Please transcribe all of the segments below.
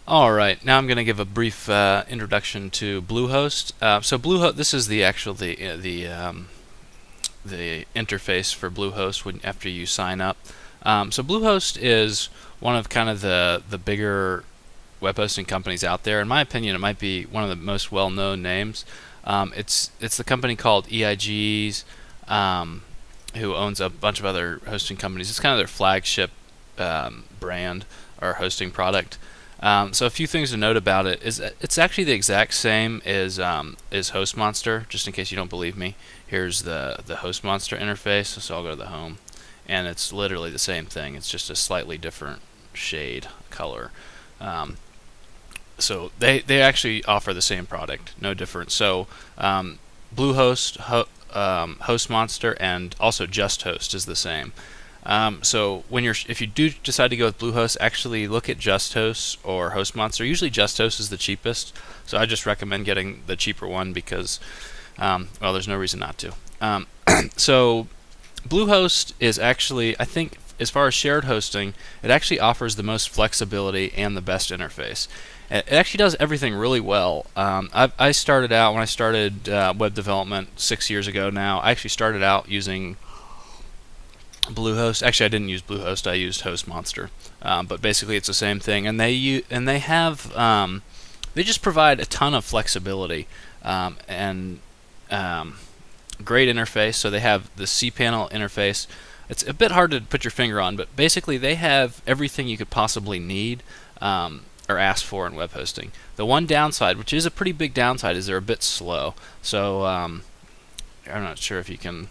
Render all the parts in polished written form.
All right, now I'm going to give a brief introduction to Bluehost. So Bluehost, this is the actual the interface for Bluehost after you sign up. So Bluehost is one of kind of the bigger web hosting companies out there. In my opinion, it might be one of the most well-known names. It's the company called EIG's, who owns a bunch of other hosting companies. It's kind of their flagship brand or hosting product. So a few things to note about it is that it's actually the exact same as HostMonster. Just in case you don't believe me, here's the HostMonster interface. So I'll go to the home, and it's literally the same thing. It's just a slightly different shade color. So they actually offer the same product, no difference. So Bluehost, HostMonster, and also JustHost is the same. So if you do decide to go with Bluehost, actually look at JustHost or HostMonster. Usually JustHost is the cheapest, so I just recommend getting the cheaper one because, well, there's no reason not to. So Bluehost is actually, I think, as far as shared hosting, it actually offers the most flexibility and the best interface. It actually does everything really well. I started out, when I started web development 6 years ago now, I actually started out using Bluehost. Actually, I didn't use Bluehost. I used HostMonster. But basically, it's the same thing. And they have they just provide a ton of flexibility and great interface. So they have the cPanel interface. It's a bit hard to put your finger on, but basically they have everything you could possibly need or ask for in web hosting. The one downside, which is a pretty big downside, is they're a bit slow. So I'm not sure if you can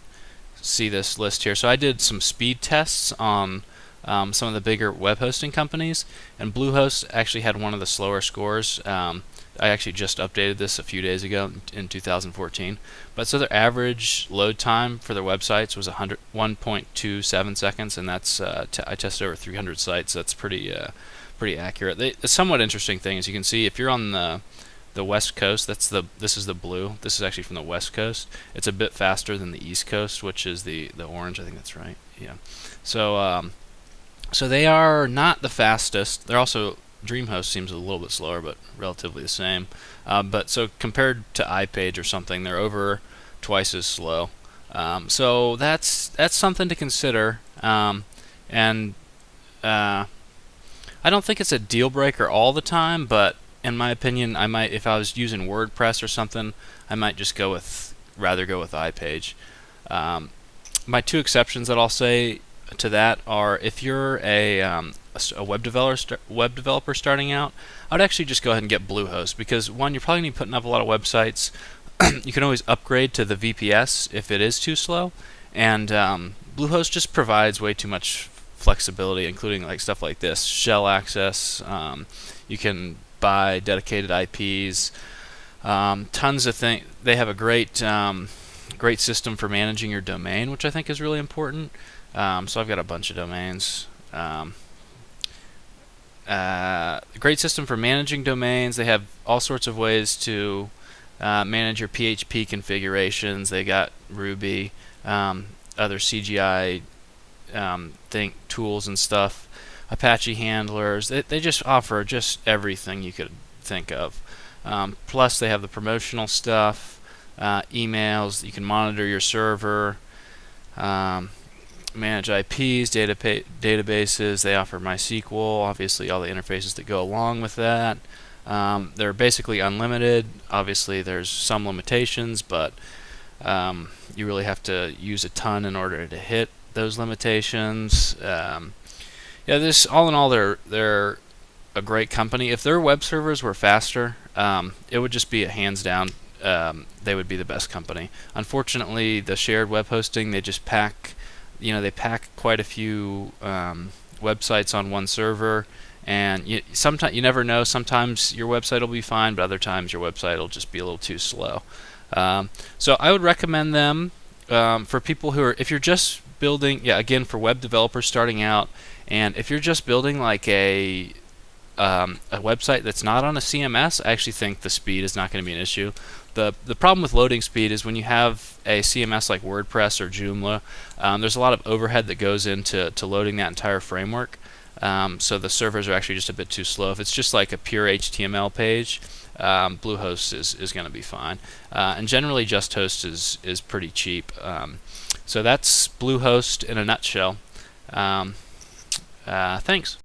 see this list here. So I did some speed tests on some of the bigger web hosting companies, and Bluehost actually had one of the slower scores. I actually just updated this a few days ago in 2014. But so their average load time for their websites was 1.27 seconds, and that's I tested over 300 sites. So that's pretty accurate. A somewhat interesting thing is you can see if you're on the West Coast, this is the blue. This is actually from the West Coast. It's a bit faster than the East Coast, which is the orange. I think that's right. Yeah. So so they are not the fastest. They're also DreamHost seems a little bit slower, but relatively the same. But so compared to iPage or something, they're over twice as slow. So that's something to consider. And I don't think it's a deal breaker all the time, but in my opinion, I might, if I was using WordPress or something, I might just rather go with iPage. My two exceptions that I'll say to that are if you're a web developer starting out, I would actually just go ahead and get Bluehost because one, you're probably going to be putting up a lot of websites. You can always upgrade to the VPS if it is too slow, and Bluehost just provides way too much flexibility, including like stuff like this shell access. You can buy dedicated IPs, tons of things. They have a great system for managing your domain, which I think is really important. So I've got a bunch of domains. Great system for managing domains. They have all sorts of ways to manage your PHP configurations. They got Ruby, other CGI tools and stuff, Apache handlers. They just offer just everything you could think of. Plus, they have the promotional stuff, emails. You can monitor your server. Manage IPs, databases. They offer MySQL, obviously all the interfaces that go along with that. They're basically unlimited. Obviously, there's some limitations, but you really have to use a ton in order to hit those limitations. Yeah, this all in all, they're a great company. If their web servers were faster, it would just be a hands down. They would be the best company. Unfortunately, the shared web hosting, they just pack. They pack quite a few websites on one server, and sometimes you never know. Sometimes your website will be fine, but other times your website will just be a little too slow. So I would recommend them for people who are, if you're just building, again, for web developers starting out, and if you're just building like a website that's not on a CMS, I actually think the speed is not going to be an issue. The problem with loading speed is when you have a CMS like WordPress or Joomla, there's a lot of overhead that goes into loading that entire framework. So the servers are actually just a bit too slow. If it's just like a pure HTML page, Bluehost is going to be fine. And generally, JustHost is pretty cheap. So that's Bluehost in a nutshell. Thanks.